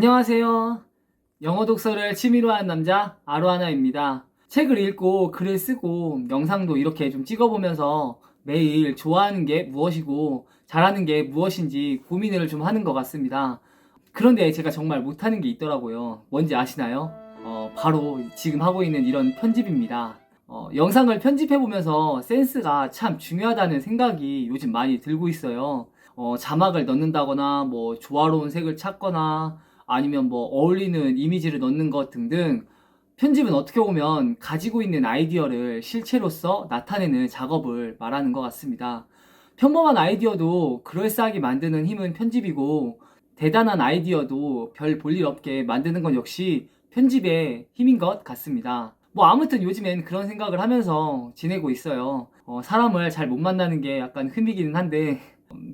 안녕하세요. 영어 독서를 취미로 하는 남자 아로하나입니다. 책을 읽고 글을 쓰고 영상도 이렇게 좀 찍어보면서 매일 좋아하는 게 무엇이고 잘하는 게 무엇인지 고민을 좀 하는 것 같습니다. 그런데 제가 정말 못하는 게 있더라고요. 뭔지 아시나요? 바로 지금 하고 있는 이런 편집입니다. 영상을 편집해보면서 센스가 참 중요하다는 생각이 요즘 많이 들고 있어요. 자막을 넣는다거나 뭐 조화로운 색을 찾거나 아니면 뭐 어울리는 이미지를 넣는 것 등등 편집은 어떻게 보면 가지고 있는 아이디어를 실체로서 나타내는 작업을 말하는 것 같습니다. 평범한 아이디어도 그럴싸하게 만드는 힘은 편집이고 대단한 아이디어도 별 볼일 없게 만드는 건 역시 편집의 힘인 것 같습니다. 뭐 아무튼 요즘엔 그런 생각을 하면서 지내고 있어요. 사람을 잘 못 만나는 게 약간 흠이기는 한데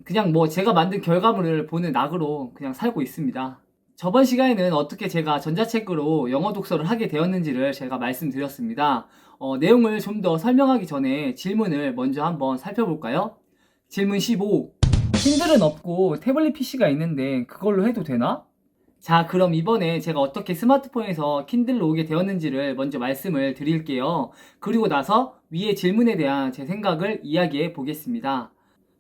그냥 뭐 제가 만든 결과물을 보는 낙으로 그냥 살고 있습니다. 저번 시간에는 어떻게 제가 전자책으로 영어 독서를 하게 되었는지를 제가 말씀드렸습니다. 내용을 좀 더 설명하기 전에 질문을 먼저 한번 살펴볼까요? 질문 15. 킨들은 없고 태블릿 PC가 있는데 그걸로 해도 되나? 자, 그럼 이번에 제가 어떻게 스마트폰에서 킨들로 오게 되었는지를 먼저 말씀을 드릴게요. 그리고 나서 위의 질문에 대한 제 생각을 이야기해 보겠습니다.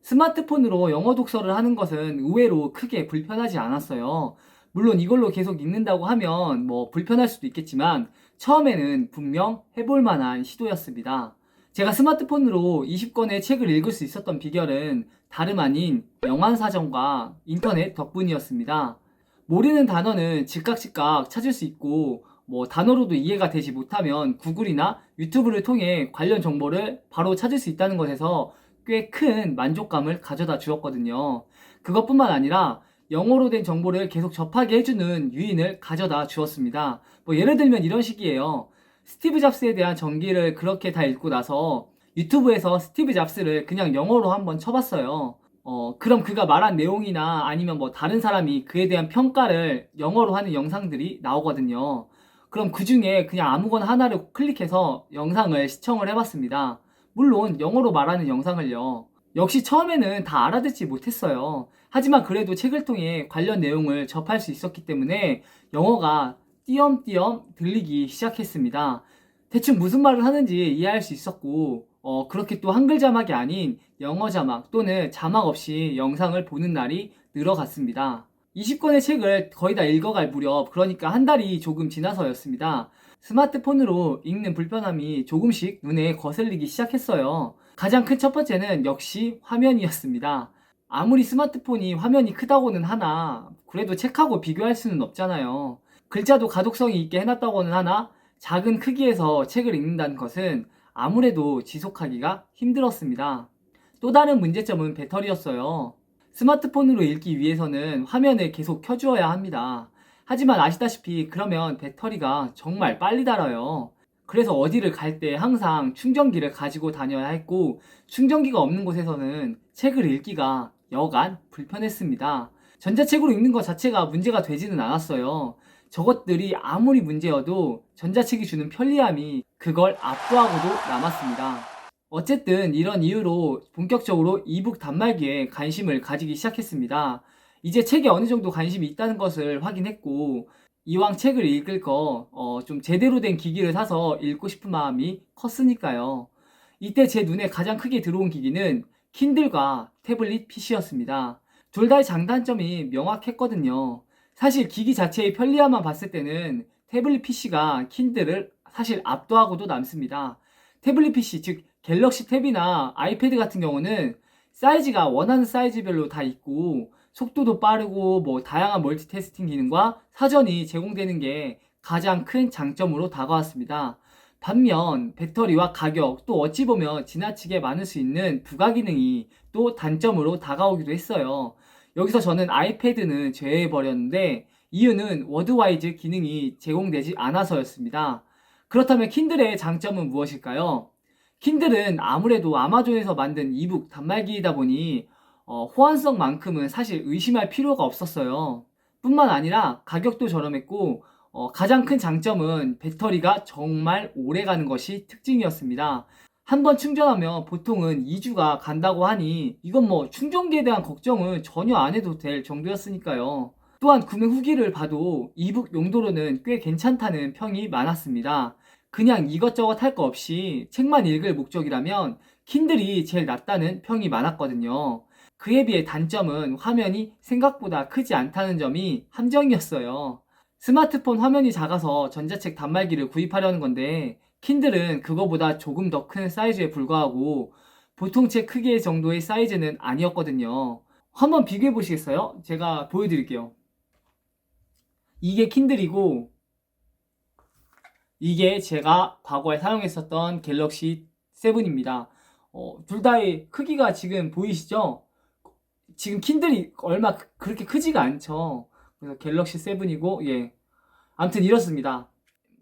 스마트폰으로 영어 독서를 하는 것은 의외로 크게 불편하지 않았어요. 물론 이걸로 계속 읽는다고 하면 뭐 불편할 수도 있겠지만 처음에는 분명 해볼 만한 시도였습니다. 제가 스마트폰으로 20권의 책을 읽을 수 있었던 비결은 다름 아닌 영환사전과 인터넷 덕분이었습니다. 모르는 단어는 즉각 찾을 수 있고 뭐 단어로도 이해가 되지 못하면 구글이나 유튜브를 통해 관련 정보를 바로 찾을 수 있다는 것에서 꽤 큰 만족감을 가져다 주었거든요. 그것뿐만 아니라 영어로 된 정보를 계속 접하게 해주는 유인을 가져다 주었습니다. 뭐 예를 들면 이런 식이에요. 스티브 잡스에 대한 전기를 그렇게 다 읽고 나서 유튜브에서 스티브 잡스를 그냥 영어로 한번 쳐봤어요. 그럼 그가 말한 내용이나 아니면 뭐 다른 사람이 그에 대한 평가를 영어로 하는 영상들이 나오거든요. 그럼 그 중에 그냥 아무거나 하나를 클릭해서 영상을 시청을 해봤습니다. 물론 영어로 말하는 영상을요. 역시 처음에는 다 알아듣지 못했어요. 하지만 그래도 책을 통해 관련 내용을 접할 수 있었기 때문에 영어가 띄엄띄엄 들리기 시작했습니다. 대충 무슨 말을 하는지 이해할 수 있었고, 그렇게 또 한글 자막이 아닌 영어 자막 또는 자막 없이 영상을 보는 날이 늘어갔습니다. 20권의 책을 거의 다 읽어갈 무렵, 그러니까 한 달이 조금 지나서였습니다. 스마트폰으로 읽는 불편함이 조금씩 눈에 거슬리기 시작했어요. 가장 큰 첫 번째는 역시 화면이었습니다. 아무리 스마트폰이 화면이 크다고는 하나, 그래도 책하고 비교할 수는 없잖아요. 글자도 가독성이 있게 해놨다고는 하나, 작은 크기에서 책을 읽는다는 것은 아무래도 지속하기가 힘들었습니다. 또 다른 문제점은 배터리였어요. 스마트폰으로 읽기 위해서는 화면을 계속 켜주어야 합니다. 하지만 아시다시피 그러면 배터리가 정말 빨리 닳아요. 그래서 어디를 갈 때 항상 충전기를 가지고 다녀야 했고 충전기가 없는 곳에서는 책을 읽기가 여간 불편했습니다. 전자책으로 읽는 것 자체가 문제가 되지는 않았어요. 저것들이 아무리 문제여도 전자책이 주는 편리함이 그걸 압도하고도 남았습니다. 어쨌든 이런 이유로 본격적으로 이북 단말기에 관심을 가지기 시작했습니다. 이제 책에 어느 정도 관심이 있다는 것을 확인했고 이왕 책을 읽을 거 좀 제대로 된 기기를 사서 읽고 싶은 마음이 컸으니까요. 이때 제 눈에 가장 크게 들어온 기기는 킨들과 태블릿 PC였습니다. 둘 다의 장단점이 명확했거든요. 사실 기기 자체의 편리함만 봤을 때는 태블릿 PC가 킨들을 사실 압도하고도 남습니다. 태블릿 PC, 즉 갤럭시 탭이나 아이패드 같은 경우는 사이즈가 원하는 사이즈별로 다 있고 속도도 빠르고 뭐 다양한 멀티태스킹 기능과 사전이 제공되는 게 가장 큰 장점으로 다가왔습니다. 반면 배터리와 가격 또 어찌 보면 지나치게 많을 수 있는 부가 기능이 또 단점으로 다가오기도 했어요. 여기서 저는 아이패드는 제외해버렸는데 이유는 워드와이즈 기능이 제공되지 않아서였습니다. 그렇다면 킨들의 장점은 무엇일까요? 킨들은 아무래도 아마존에서 만든 이북 단말기이다 보니 호환성만큼은 사실 의심할 필요가 없었어요. 뿐만 아니라 가격도 저렴했고 가장 큰 장점은 배터리가 정말 오래 가는 것이 특징이었습니다. 한 번 충전하면 보통은 2주가 간다고 하니 이건 뭐 충전기에 대한 걱정은 전혀 안 해도 될 정도였으니까요. 또한 구매 후기를 봐도 이북 용도로는 꽤 괜찮다는 평이 많았습니다. 그냥 이것저것 할 거 없이 책만 읽을 목적이라면 킨들이 제일 낫다는 평이 많았거든요. 그에 비해 단점은 화면이 생각보다 크지 않다는 점이 함정이었어요. 스마트폰 화면이 작아서 전자책 단말기를 구입하려는 건데 킨들은 그거보다 조금 더 큰 사이즈에 불과하고 보통 책 크기 정도의 사이즈는 아니었거든요. 한번 비교해 보시겠어요? 제가 보여드릴게요. 이게 킨들이고 이게 제가 과거에 사용했었던 갤럭시 7입니다. 둘 다의 크기가 지금 보이시죠? 지금 킨들이 얼마 그렇게 크지가 않죠. 그래서 갤럭시 7이고 예. 아무튼 이렇습니다.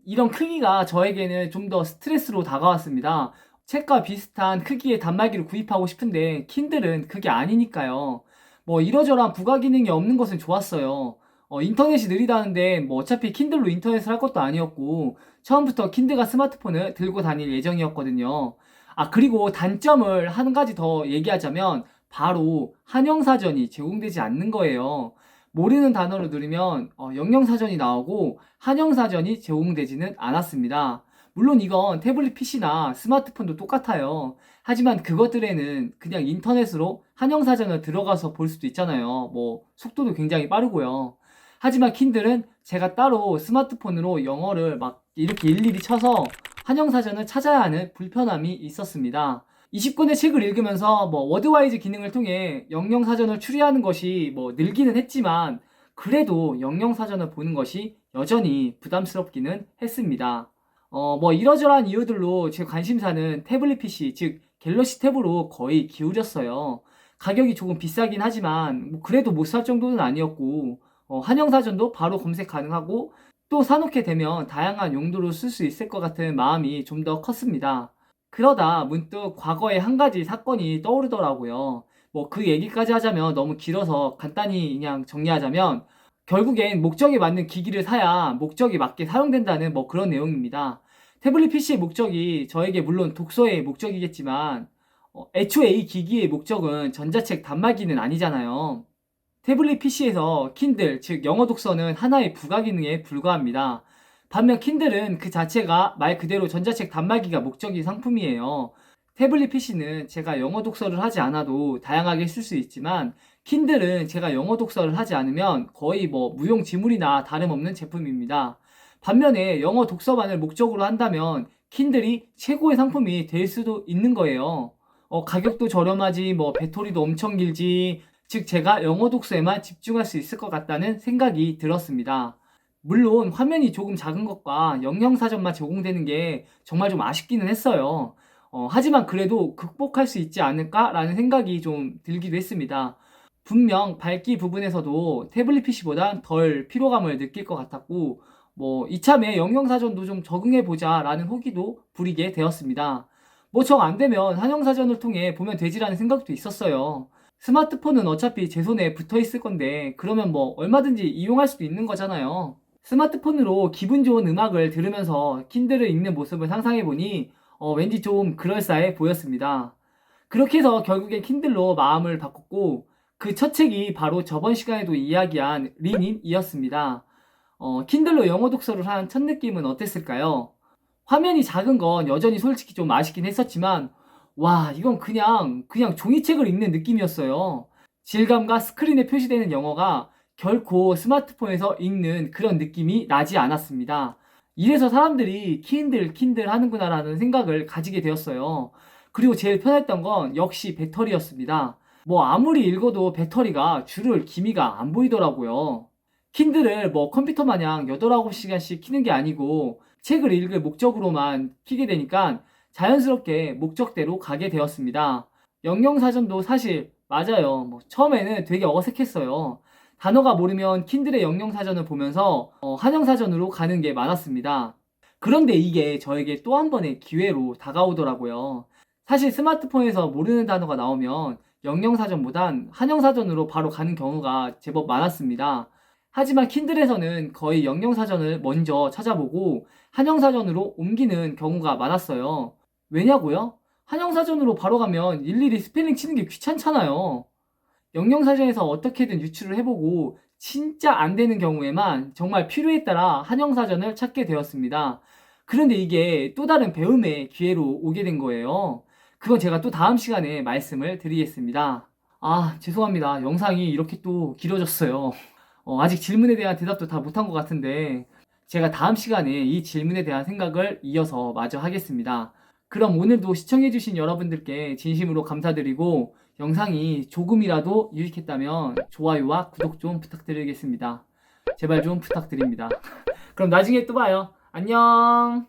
이런 크기가 저에게는 좀 더 스트레스로 다가왔습니다. 책과 비슷한 크기의 단말기를 구입하고 싶은데 킨들은 그게 아니니까요. 뭐 이러저러한 부가 기능이 없는 것은 좋았어요. 인터넷이 느리다는데 뭐 어차피 킨들로 인터넷을 할 것도 아니었고 처음부터 킨들과 스마트폰을 들고 다닐 예정이었거든요. 아 그리고 단점을 한 가지 더 얘기하자면 바로 한영사전이 제공되지 않는 거예요. 모르는 단어를 누르면 영영사전이 나오고 한영사전이 제공되지는 않았습니다. 물론 이건 태블릿 PC나 스마트폰도 똑같아요. 하지만 그것들에는 그냥 인터넷으로 한영사전을 들어가서 볼 수도 있잖아요. 뭐 속도도 굉장히 빠르고요. 하지만 킨들은 제가 따로 스마트폰으로 영어를 막 이렇게 일일이 쳐서 한영사전을 찾아야 하는 불편함이 있었습니다. 20권의 책을 읽으면서 뭐 워드와이즈 기능을 통해 영영사전을 추리하는 것이 뭐 늘기는 했지만 그래도 영영사전을 보는 것이 여전히 부담스럽기는 했습니다. 뭐 이러저러한 이유들로 제 관심사는 태블릿 PC, 즉 갤럭시 탭으로 거의 기울였어요. 가격이 조금 비싸긴 하지만 뭐 그래도 못 살 정도는 아니었고 한영사전도 바로 검색 가능하고 또 사놓게 되면 다양한 용도로 쓸 수 있을 것 같은 마음이 좀 더 컸습니다. 그러다 문득 과거에 한 가지 사건이 떠오르더라고요. 뭐 그 얘기까지 하자면 너무 길어서 간단히 그냥 정리하자면 결국엔 목적에 맞는 기기를 사야 목적에 맞게 사용된다는 뭐 그런 내용입니다. 태블릿 PC의 목적이 저에게 물론 독서의 목적이겠지만 애초에 이 기기의 목적은 전자책 단말기는 아니잖아요. 태블릿 PC에서 킨들, 즉 영어 독서는 하나의 부가 기능에 불과합니다. 반면 킨들은 그 자체가 말 그대로 전자책 단말기가 목적인 상품이에요. 태블릿 PC는 제가 영어 독서를 하지 않아도 다양하게 쓸 수 있지만 킨들은 제가 영어 독서를 하지 않으면 거의 뭐 무용지물이나 다름없는 제품입니다. 반면에 영어 독서만을 목적으로 한다면 킨들이 최고의 상품이 될 수도 있는 거예요. 가격도 저렴하지, 뭐 배터리도 엄청 길지, 즉 제가 영어 독서에만 집중할 수 있을 것 같다는 생각이 들었습니다. 물론 화면이 조금 작은 것과 영영사전만 제공되는 게 정말 좀 아쉽기는 했어요. 하지만 그래도 극복할 수 있지 않을까라는 생각이 좀 들기도 했습니다. 분명 밝기 부분에서도 태블릿 PC보단 덜 피로감을 느낄 것 같았고, 뭐 이참에 영영사전도 좀 적응해보자 라는 호기도 부리게 되었습니다. 뭐 정 안되면 한영사전을 통해 보면 되지라는 생각도 있었어요. 스마트폰은 어차피 제 손에 붙어 있을 건데 그러면 뭐 얼마든지 이용할 수도 있는 거잖아요. 스마트폰으로 기분 좋은 음악을 들으면서 킨들을 읽는 모습을 상상해 보니 왠지 좀 그럴싸해 보였습니다. 그렇게 해서 결국엔 킨들로 마음을 바꿨고 그 첫 책이 바로 저번 시간에도 이야기한 린인이었습니다. 킨들로 영어 독서를 한 첫 느낌은 어땠을까요? 화면이 작은 건 여전히 솔직히 좀 아쉽긴 했었지만 와 이건 그냥 종이책을 읽는 느낌이었어요. 질감과 스크린에 표시되는 영어가 결코 스마트폰에서 읽는 그런 느낌이 나지 않았습니다. 이래서 사람들이 킨들 하는구나 라는 생각을 가지게 되었어요. 그리고 제일 편했던 건 역시 배터리였습니다. 뭐 아무리 읽어도 배터리가 줄을 기미가 안 보이더라고요. 킨들을 뭐 컴퓨터 마냥 8, 9시간씩 키는 게 아니고 책을 읽을 목적으로만 키게 되니까 자연스럽게 목적대로 가게 되었습니다. 영영사전도 사실 맞아요. 뭐 처음에는 되게 어색했어요. 단어가 모르면 킨들의 영영사전을 보면서 한영사전으로 가는 게 많았습니다. 그런데 이게 저에게 또 한 번의 기회로 다가오더라고요. 사실 스마트폰에서 모르는 단어가 나오면 영영사전보단 한영사전으로 바로 가는 경우가 제법 많았습니다. 하지만 킨들에서는 거의 영영사전을 먼저 찾아보고 한영사전으로 옮기는 경우가 많았어요. 왜냐고요? 한영사전으로 바로 가면 일일이 스펠링 치는 게 귀찮잖아요. 영영사전에서 어떻게든 유출을 해보고 진짜 안 되는 경우에만 정말 필요에 따라 한영사전을 찾게 되었습니다. 그런데 이게 또 다른 배움의 기회로 오게 된 거예요. 그건 제가 또 다음 시간에 말씀을 드리겠습니다. 아, 죄송합니다. 영상이 이렇게 또 길어졌어요. 아직 질문에 대한 대답도 다 못한 것 같은데 제가 다음 시간에 이 질문에 대한 생각을 이어서 마저 하겠습니다. 그럼 오늘도 시청해주신 여러분들께 진심으로 감사드리고 영상이 조금이라도 유익했다면 좋아요와 구독 좀 부탁드리겠습니다. 제발 좀 부탁드립니다. 그럼 나중에 또 봐요. 안녕!